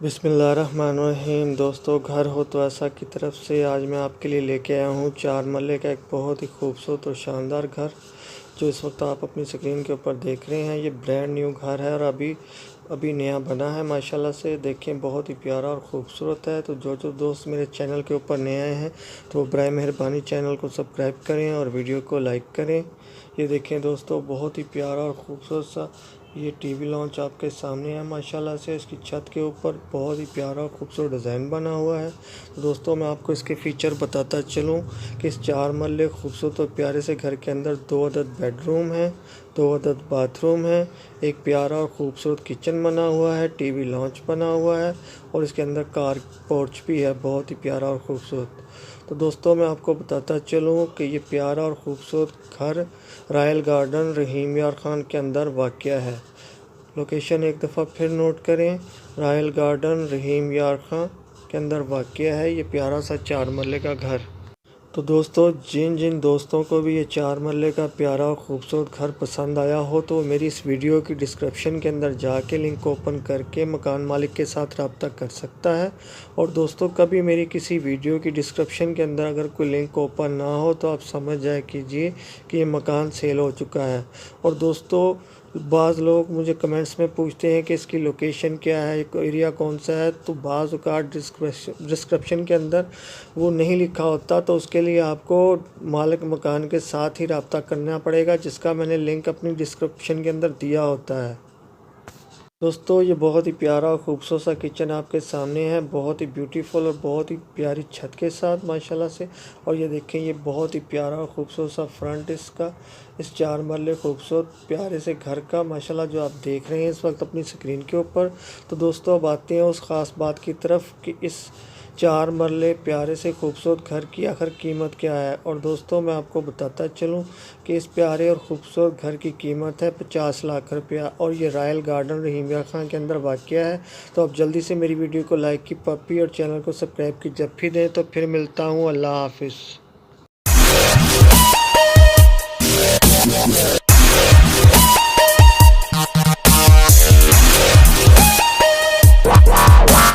बिस्मिल्लाहिर्रहमानिर्रहीम। दोस्तों, घर हो तो ऐसा की तरफ से आज मैं आपके लिए लेके आया हूँ 4 मरले का एक बहुत ही खूबसूरत और शानदार घर, जो इस वक्त आप अपनी स्क्रीन के ऊपर देख रहे हैं। ये ब्रांड न्यू घर है और अभी अभी नया बना है। माशाल्लाह से देखें, बहुत ही प्यारा और ख़ूबसूरत है। तो जो दोस्त मेरे चैनल के ऊपर नए आए हैं तो बराए मेहरबानी चैनल को सब्सक्राइब करें और वीडियो को लाइक करें। ये देखें दोस्तों, बहुत ही प्यारा और ख़ूबसूरत सा ये टीवी लॉन्च आपके सामने है। माशाल्लाह से इसकी छत के ऊपर बहुत ही प्यारा और खूबसूरत डिज़ाइन बना हुआ है। तो दोस्तों, मैं आपको इसके फ़ीचर बताता चलूँ कि इस 4 मरले खूबसूरत और प्यारे से घर के अंदर 2 अदद बेडरूम हैं, 2 अदद बाथरूम हैं, एक प्यारा और ख़ूबसूरत किचन बना हुआ है, टीवी लॉन्च बना हुआ है और इसके अंदर कार पोर्च भी है, बहुत ही प्यारा और ख़ूबसूरत। तो दोस्तों, मैं आपको बताता चलूँ कि ये प्यारा और ख़ूबसूरत घर रॉयल गार्डन रहीम यार ख़ान के अंदर वाक़या है। लोकेशन एक दफ़ा फिर नोट करें, रॉयल गार्डन रहीम यार ख़ान के अंदर वाक़या है ये प्यारा सा 4 मरले का घर। तो दोस्तों, जिन जिन दोस्तों को भी ये 4 मरले का प्यारा और ख़ूबसूरत घर पसंद आया हो तो मेरी इस वीडियो की डिस्क्रिप्शन के अंदर जाके लिंक ओपन करके मकान मालिक के साथ रब्ता कर सकता है। और दोस्तों, कभी मेरी किसी वीडियो की डिस्क्रिप्शन के अंदर अगर कोई लिंक ओपन ना हो तो आप समझ जाए कीजिए कि ये मकान सेल हो चुका है। और दोस्तों, बाज़ लोग मुझे कमेंट्स में पूछते हैं कि इसकी लोकेशन क्या है, एरिया कौन सा है। तो बाज़ औक़ात डिस्क्रिप्शन के अंदर वो नहीं लिखा होता, तो उसके लिए आपको मालिक मकान के साथ ही रब्ता करना पड़ेगा, जिसका मैंने लिंक अपनी डिस्क्रिप्शन के अंदर दिया होता है। दोस्तों, ये बहुत ही प्यारा और ख़ूबसूरत सा किचन आपके सामने है, बहुत ही ब्यूटीफुल और बहुत ही प्यारी छत के साथ माशाल्लाह से। और ये देखें, ये बहुत ही प्यारा और ख़ूबसूरत सा फ्रंट इसका, इस 4 मरले खूबसूरत प्यारे से घर का माशाल्लाह जो आप देख रहे हैं इस वक्त अपनी स्क्रीन के ऊपर। तो दोस्तों, अब आते हैं उस ख़ास बात की तरफ कि इस 4 मरले प्यारे से खूबसूरत घर की आखिर कीमत क्या है। और दोस्तों, मैं आपको बताता चलूँ कि इस प्यारे और ख़ूबसूरत घर की कीमत है 50 लाख रुपया और ये रॉयल गार्डन रहीम यार ख़ान के अंदर वाक़या है। तो आप जल्दी से मेरी वीडियो को लाइक की पप्पी और चैनल को सब्सक्राइब की जब भी दें। तो फिर मिलता हूँ, अल्लाह हाफ़िज़।